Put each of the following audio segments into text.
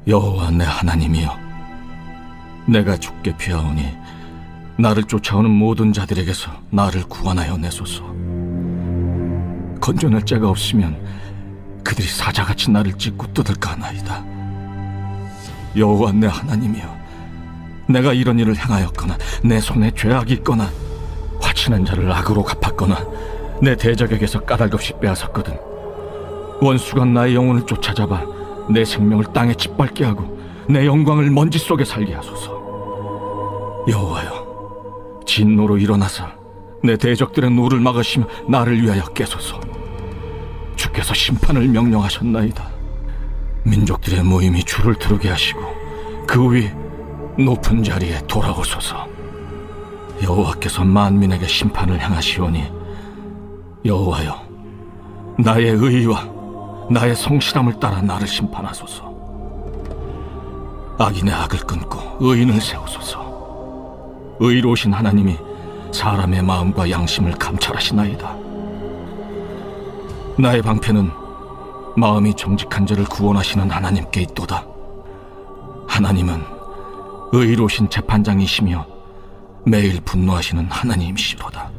여호와 내 하나님이여, 내가 죽게 피하오니 나를 쫓아오는 모든 자들에게서 나를 구원하여 내소서. 건져낼 자가 없으면 그들이 사자같이 나를 찢고 뜯을까 하나이다. 여호와 내 하나님이여, 내가 이런 일을 행하였거나 내 손에 죄악이 있거나 화친한 자를 악으로 갚았거나 내 대적에게서 까닭없이 빼앗았거든 원수가 나의 영혼을 쫓아잡아 내 생명을 땅에 짓밟게 하고 내 영광을 먼지 속에 살게 하소서. 여호와여, 진노로 일어나사 내 대적들의 노를 막으시며 나를 위하여 깨소서. 주께서 심판을 명령하셨나이다. 민족들의 모임이 주를 들게 하시고 그 위 높은 자리에 돌아오소서. 여호와께서 만민에게 심판을 행하시오니 여호와여, 나의 의와 나의 성실함을 따라 나를 심판하소서. 악인의 악을 끊고 의인을 세우소서. 의로우신 하나님이 사람의 마음과 양심을 감찰하시나이다. 나의 방패는 마음이 정직한 자를 구원하시는 하나님께 있도다. 하나님은 의로우신 재판장이시며 매일 분노하시는 하나님이시로다.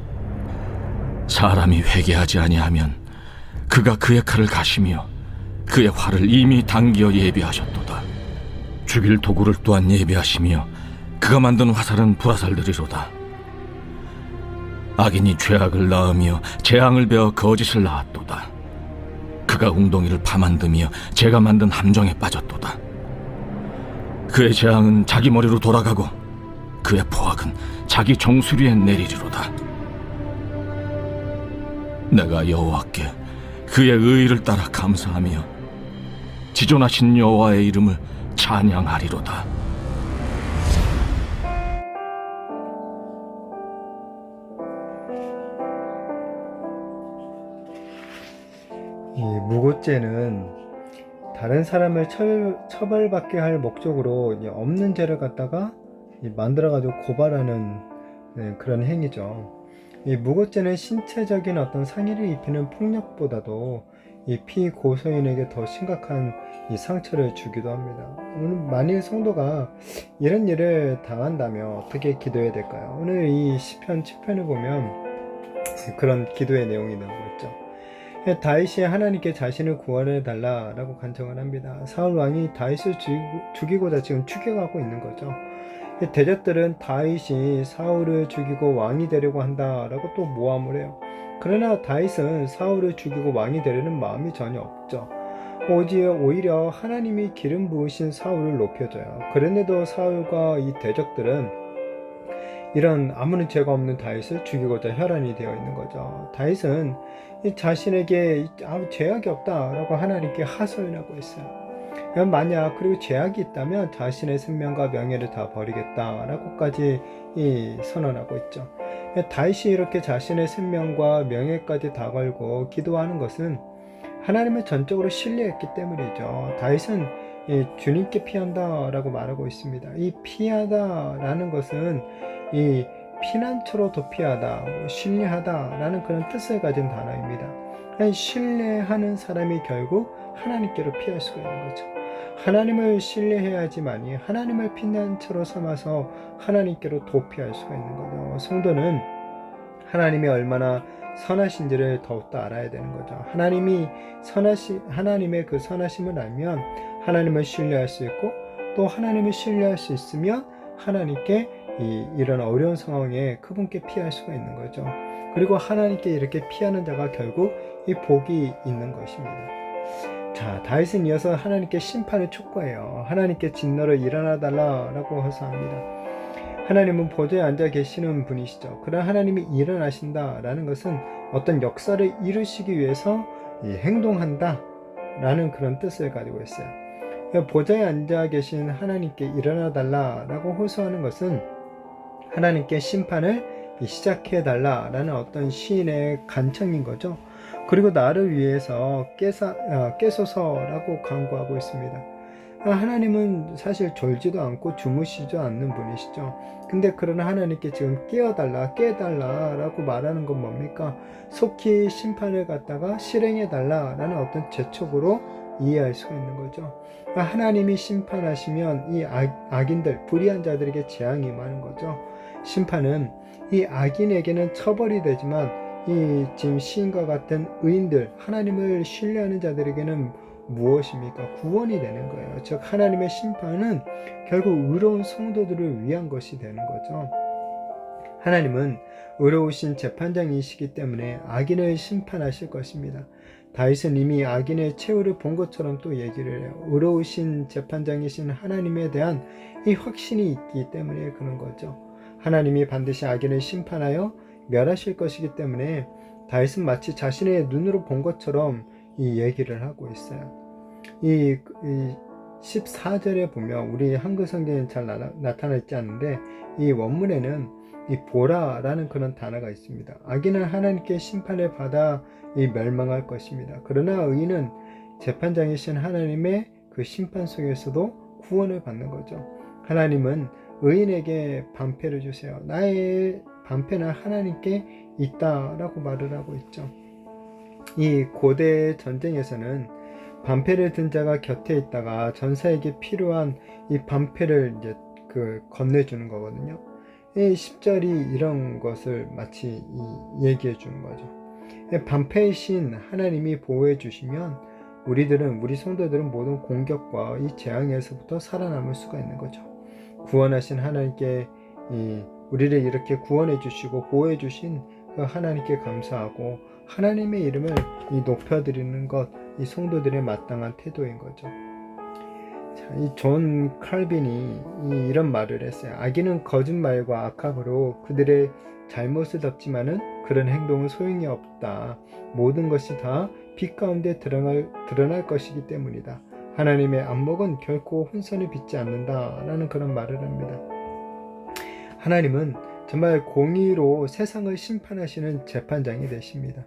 사람이 회개하지 아니하면 그가 그의 칼을 가시며 그의 활을 이미 당기어 예비하셨도다. 죽일 도구를 또한 예비하시며 그가 만든 화살은 불화살들이로다. 악인이 죄악을 낳으며 재앙을 베어 거짓을 낳았도다. 그가 웅덩이를 파만드며 제가 만든 함정에 빠졌도다. 그의 재앙은 자기 머리로 돌아가고 그의 포악은 자기 정수리에 내리리로다. 내가 여호와께 그의 의의를 따라 감사하며 지존하신 여호와의 이름을 찬양하리로다. 이 무고죄는 다른 사람을 처벌받게 할 목적으로 없는 죄를 갖다가 만들어가지고 고발하는 그런 행위죠. 이 무고죄는 신체적인 어떤 상해를 입히는 폭력보다도 이 피고소인에게 더 심각한 이 상처를 주기도 합니다. 오늘 만일 성도가 이런 일을 당한다면 어떻게 기도해야 될까요? 오늘 이 시편 7편을 보면 그런 기도의 내용이 나오고 있죠. 다윗이 하나님께 자신을 구원해 달라라고 간청을 합니다. 사울 왕이 다윗을 죽이고자 지금 추격하고 있는 거죠. 대적들은 다윗이 사울을 죽이고 왕이 되려고 한다라고 또 모함을 해요. 그러나 다윗은 사울을 죽이고 왕이 되려는 마음이 전혀 없죠. 오히려 하나님이 기름 부으신 사울을 높여줘요. 그런데도 사울과 이 대적들은 이런 아무런 죄가 없는 다윗을 죽이고자 혈안이 되어 있는 거죠. 다윗은 자신에게 아무 죄악이 없다라고 하나님께 하소연하고 있어요. 만약 그리고 죄악이 있다면 자신의 생명과 명예를 다 버리겠다라고까지 선언하고 있죠. 다윗이 이렇게 자신의 생명과 명예까지 다 걸고 기도하는 것은 하나님을 전적으로 신뢰했기 때문이죠. 다윗은 주님께 피한다라고 말하고 있습니다. 이 피하다라는 것은 이 피난처로 도피하다, 신뢰하다라는 그런 뜻을 가진 단어입니다. 신뢰하는 사람이 결국 하나님께로 피할 수가 있는 거죠. 하나님을 신뢰해야지만이 하나님을 피난처로 삼아서 하나님께로 도피할 수가 있는 거죠. 성도는 하나님이 얼마나 선하신지를 더욱더 알아야 되는 거죠. 하나님의 그 선하심을 알면 하나님을 신뢰할 수 있고, 또 하나님을 신뢰할 수 있으면 하나님께 이런 어려운 상황에 그분께 피할 수가 있는 거죠. 그리고 하나님께 이렇게 피하는 자가 결국 이 복이 있는 것입니다. 자, 다윗은 이어서 하나님께 심판을 촉구해요. 하나님께 진노를 일어나 달라라고 호소합니다. 하나님은 보좌에 앉아 계시는 분이시죠. 그러나 하나님이 일어나신다라는 것은 어떤 역사를 이루시기 위해서 행동한다 라는 그런 뜻을 가지고 있어요. 보좌에 앉아 계신 하나님께 일어나 달라라고 호소하는 것은 하나님께 심판을 시작해 달라라는 어떤 시인의 간청인 거죠. 그리고 나를 위해서 깨소서라고 간구하고 있습니다. 하나님은 사실 졸지도 않고 주무시지도 않는 분이시죠. 근데 그러나 하나님께 지금 깨달라라고 말하는 건 뭡니까? 속히 심판을 갖다가 실행해 달라라는 어떤 재촉으로 이해할 수가 있는 거죠. 하나님이 심판하시면 이 악인들, 불의한 자들에게 재앙이 임하는 거죠. 심판은 이 악인에게는 처벌이 되지만 이 지금 시인과 같은 의인들, 하나님을 신뢰하는 자들에게는 무엇입니까? 구원이 되는 거예요. 즉 하나님의 심판은 결국 의로운 성도들을 위한 것이 되는 거죠. 하나님은 의로우신 재판장이시기 때문에 악인을 심판하실 것입니다. 다윗은 이미 악인의 최후를 본 것처럼 또 얘기를 해요. 의로우신 재판장이신 하나님에 대한 이 확신이 있기 때문에 그런 거죠. 하나님이 반드시 악인을 심판하여 멸하실 것이기 때문에 다윗은 마치 자신의 눈으로 본 것처럼 이 얘기를 하고 있어요. 이 14절에 보면 우리 한글 성경에 잘 나타나 있지 않는데 이 원문에는 이 보라라는 그런 단어가 있습니다. 악인은 하나님께 심판을 받아 이 멸망할 것입니다. 그러나 의인은 재판장이신 하나님의 그 심판 속에서도 구원을 받는 거죠. 하나님은 의인에게 방패를 주세요. 나의 방패는 하나님께 있다라고 말을 하고 있죠. 이 고대 전쟁에서는 방패를 든 자가 곁에 있다가 전사에게 필요한 이 방패를 이제 건네주는 거거든요. 이 10절이 이런 것을 마치 얘기해 주는 거죠. 방패이신 하나님이 보호해 주시면 우리 성도들은 모든 공격과 이 재앙에서부터 살아남을 수가 있는 거죠. 구원하신 하나님께 우리를 이렇게 구원해 주시고 보호해 주신 그 하나님께 감사하고 하나님의 이름을 높여드리는 것, 이 성도들의 마땅한 태도인 거죠. 이 존 칼빈이 이런 말을 했어요. 악인은 거짓말과 악함으로 그들의 잘못을 덮지만은 그런 행동은 소용이 없다. 모든 것이 다 빛 가운데 드러날 것이기 때문이다. 하나님의 안목은 결코 혼선을 빚지 않는다. 라는 그런 말을 합니다. 하나님은 정말 공의로 세상을 심판하시는 재판장이 되십니다.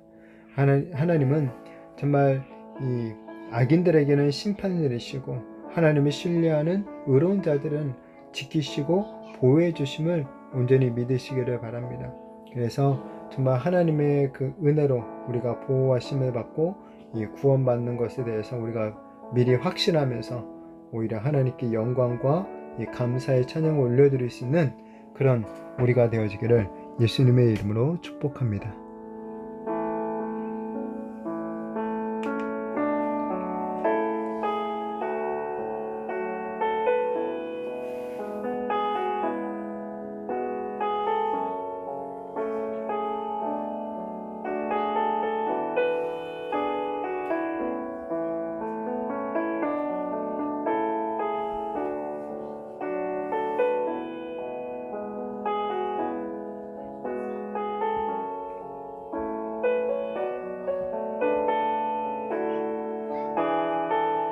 하나님은 정말 이 악인들에게는 심판을 내리시고 하나님을 신뢰하는 의로운 자들은 지키시고 보호해 주심을 온전히 믿으시기를 바랍니다. 그래서 정말 하나님의 그 은혜로 우리가 보호하심을 받고 이 구원받는 것에 대해서 우리가 미리 확신하면서 오히려 하나님께 영광과 이 감사의 찬양을 올려드릴 수 있는 그런 우리가 되어지기를 예수님의 이름으로 축복합니다.